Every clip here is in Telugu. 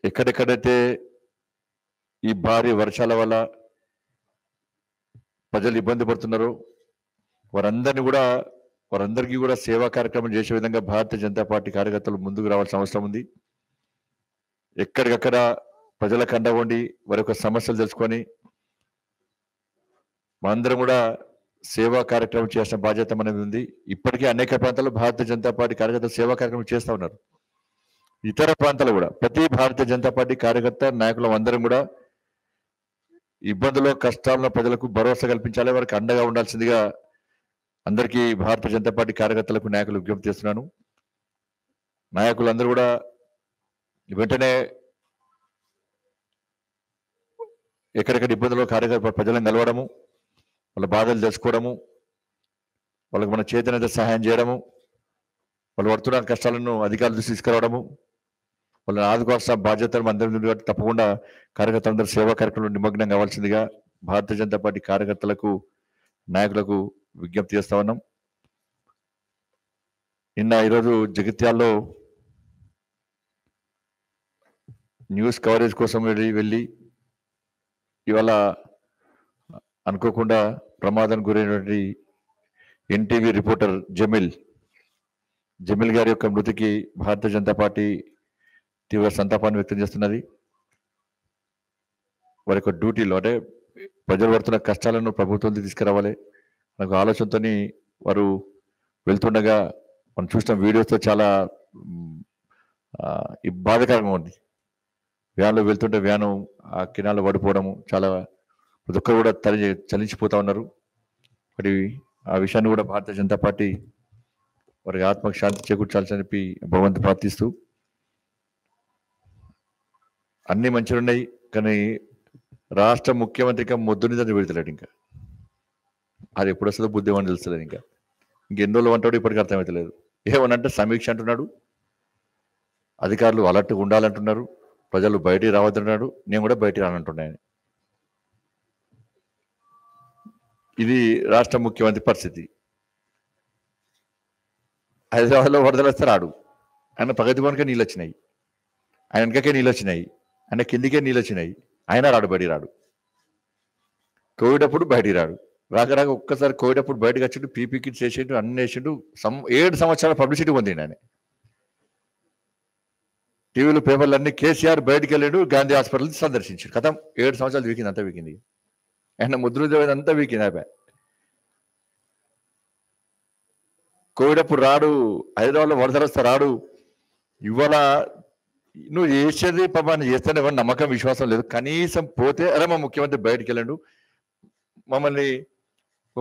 ఎక్కడెక్కడైతే ఈ భారీ వర్షాల వల్ల ప్రజలు ఇబ్బంది పడుతున్నారో వారందరికీ కూడా సేవా కార్యక్రమం చేసే విధంగా భారతీయ జనతా పార్టీ కార్యకర్తలు ముందుకు రావాల్సిన అవసరం ఉంది. ఎక్కడికక్కడ ప్రజలకు అండగా ఉండి వారి యొక్క సమస్యలు తెలుసుకొని మనందరం కూడా సేవా కార్యక్రమం చేసిన బాధ్యత అనేది ఉంది. ఇప్పటికే అనేక ప్రాంతాల్లో భారతీయ జనతా పార్టీ కార్యకర్తలు సేవా కార్యక్రమం చేస్తూ ఉన్నారు. ఇతర ప్రాంతాలు కూడా ప్రతి భారతీయ జనతా పార్టీ కార్యకర్త నాయకులు అందరం కూడా ఇబ్బందుల్లో కష్టాల్లో ప్రజలకు భరోసా కల్పించాలి, వారికి అండగా ఉండాల్సిందిగా అందరికీ భారతీయ జనతా పార్టీ కార్యకర్తలకు నాయకులు విజ్ఞప్తి చేస్తున్నాను. నాయకులందరూ కూడా వెంటనే ఎక్కడెక్కడ ఇబ్బందుల్లో కార్యకర్త ప్రజలను కలవడము, వాళ్ళ బాధలు తెలుసుకోవడము, వాళ్ళకి మన చేతనైతే సహాయం చేయడము, వాళ్ళు పడుతున్న కష్టాలను అధికారులు దృష్టి తీసుకురావడము, వాళ్ళని ఆదుకోవాల్సిన బాధ్యతలు అందరి తప్పకుండా కార్యకర్తలందరూ సేవా కార్యక్రమంలో నిమగ్నం కావాల్సిందిగా భారతీయ జనతా పార్టీ కార్యకర్తలకు నాయకులకు విజ్ఞప్తి చేస్తా ఉన్నాం. ఈరోజు జగిత్యాల్లో న్యూస్ కవరేజ్ కోసం వెళ్ళి ఇవాళ అనుకోకుండా ప్రమాదానికి గురైనటువంటి ఎన్టీవీ రిపోర్టర్ జమీల్ గారి యొక్క మృతికి భారతీయ జనతా పార్టీ తీవ్ర సంతాపాన్ని వ్యక్తం చేస్తున్నది. వారి యొక్క డ్యూటీలో అంటే ప్రజలు పడుతున్న కష్టాలను ప్రభుత్వం తీసుకురావాలి నాకు ఆలోచనతో వారు వెళ్తుండగా మనం చూసిన వీడియోస్తో చాలా బాధాకరంగా ఉంది. వ్యాన్లో వెళ్తుంటే వ్యాను ఆ కినాల్లో పడిపోవడము, చాలా ప్రతి ఒక్కరు కూడా చలించిపోతా ఉన్నారు. మరి ఆ విషయాన్ని కూడా భారతీయ జనతా పార్టీ వారికి ఆత్మకు శాంతి చేకూర్చాల్సి చెప్పి భగవంతు ప్రార్థిస్తూ, అన్ని మంచిగా ఉన్నాయి కానీ రాష్ట్ర ముఖ్యమంత్రికి మొద్దు నిద్ర పెడతలేడు. ఇంకా అది ఎప్పుడు వస్తుందో బుద్ధి ఏమని తెలుస్తలేదు. ఇంకెన్ని రోజులు అంటాడు ఇప్పటికీ అర్థమవుతలేదు. ఏమనంటే సమీక్ష అంటున్నాడు, అధికారులు అలర్ట్గా ఉండాలంటున్నారు, ప్రజలు బయటికి రావద్దంటున్నాడు, నేను కూడా బయటికి రానంటున్నాను. ఇది రాష్ట్ర ముఖ్యమంత్రి పరిస్థితి. హైదరాబాద్లో వరదలు వస్తే రాడు, ఆయన ప్రగతి భవన్కే నీళ్ళు వచ్చినాయి, ఆయన వెనకకే నీళ్ళు వచ్చినాయి, ఆయన కిందికే నీళ్ళు వచ్చినాయి, ఆయన రాడు, బయటికి రాడు. కోవిడ్ అప్పుడు బయటికి రాడు, రాక ఒక్కసారి కోవిడ్ అప్పుడు బయటకు వచ్చిండు, పీపీ కిట్స్ వేసిండు, అన్ని వేసిండు, 7 సంవత్సరాల పబ్లిసిటీ పొందిండు. ఆయన టీవీలు పేపర్లు అన్ని కేసీఆర్ బయటకు వెళ్ళాడు, గాంధీ హాస్పిటల్ సందర్శించాడు, కథం 7 సంవత్సరాలు వీకింది, అంతా వీకింది. ఆయన ముద్ర అంతా వీకింది. అయిపోయి కోవిడ్ అప్పుడు రాడు, హైదరాబాద్లో వరదలు వస్తే రాడు. ఇవాళ నువ్వు చేసేది పాపని చేస్తానే ఎవరు నమ్మకం విశ్వాసం లేదు. కనీసం పోతే అరే మా ముఖ్యమంత్రి బయటకు వెళ్ళండు, మమ్మల్ని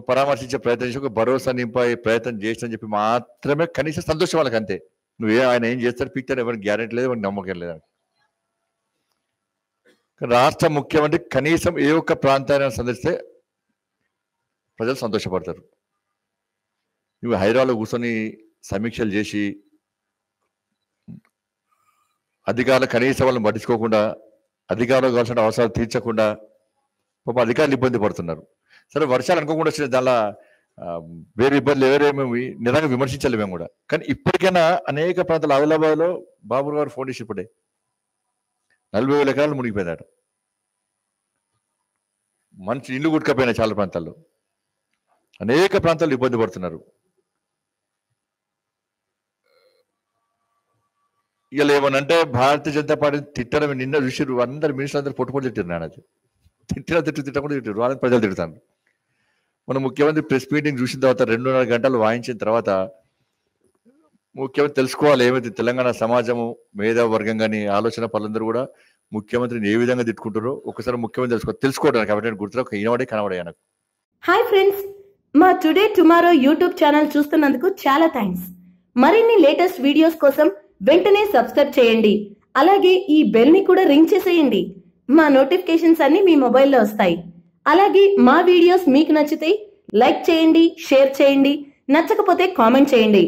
పరామర్శించే ప్రయత్నం చేసి ఒక భరోసా నింపే ప్రయత్నం చేసిన చెప్పి మాత్రమే కనీసం సంతోషం వాళ్ళకి, అంతే. ఆయన ఏం చేస్తాడు పీక్తాడు ఎవరికి గ్యారెంటీ లేదు, ఎవరికి నమ్మకం లేదు. రాష్ట్ర ముఖ్యమంత్రి కనీసం ఏ ఒక్క ప్రాంతాన్ని సందర్శిస్తే ప్రజలు సంతోషపడతారు. నువ్వు హైదరాబాద్లో కూర్చొని సమీక్షలు చేసి అధికారులు కనీసం వాళ్ళని పట్టించుకోకుండా, అధికారులు కావాల్సిన అవసరాలు తీర్చకుండా పాప అధికారులు ఇబ్బంది పడుతున్నారు. సరే వర్షాలు అనుకోకుండా వచ్చిన దానిలో వేరే ఇబ్బందులు ఎవరేమేమి నిజంగా విమర్శించాలి మేము కూడా. కానీ ఇప్పటికైనా అనేక ప్రాంతాలు, ఆదిలాబాద్లో బాబు గారు ఫోన్ చేసి ఇప్పుడే 40,000 ఎకరాలు మునిగిపోయిందట. మంచి ఇల్లు గుట్టుకపోయినాయి చాలా ప్రాంతాల్లో, అనేక ప్రాంతాల్లో ఇబ్బంది పడుతున్నారు. ఇలా ఏమనంటే భారతీయ జనతా పార్టీ తిట్టడం నిన్న చూసిరు, అందరు మినిస్టర్లు అందరూ పొట్టుపొట్టు తిట్టారు. నాన్న తిట్టకుండా తిట్టారు, వాళ్ళని ప్రజలు తిడతాను. మన ముఖ్యమంత్రి ప్రెస్ మీటింగ్ చూసిన తర్వాత 2.5 గంటలు వాయించిన తర్వాత ముఖ్యమంత్రి తెలుసుకోవాలి ఏమైతే తెలంగాణ సమాజము మేధావి వర్గం కానీ ఆలోచన పనులందరూ కూడా ముఖ్యమంత్రిని ఏ విధంగా తిట్టుకుంటారో ఒకసారి ముఖ్యమంత్రి తెలుసుకోవడానికి కాబట్టి నేను గుర్తులో ఈనాడే కనబడే నాకు. హాయ్ ఫ్రెండ్స్, మా టుడే టుమారో యూట్యూబ్ ఛానల్ చూస్తున్నందుకు చాలా థ్యాంక్స్. మరిన్ని లేటెస్ట్ వీడియోస్ కోసం వెంటనే సబ్స్క్రైబ్ చేయండి. అలాగే ఈ బెల్ ని కూడా రింగ్ చేసేయండి. మా నోటిఫికేషన్స్ అన్ని మీ మొబైల్లో వస్తాయి. అలాగే మా వీడియోస్ మీకు నచ్చితే లైక్ చేయండి, షేర్ చేయండి, నచ్చకపోతే కామెంట్ చేయండి.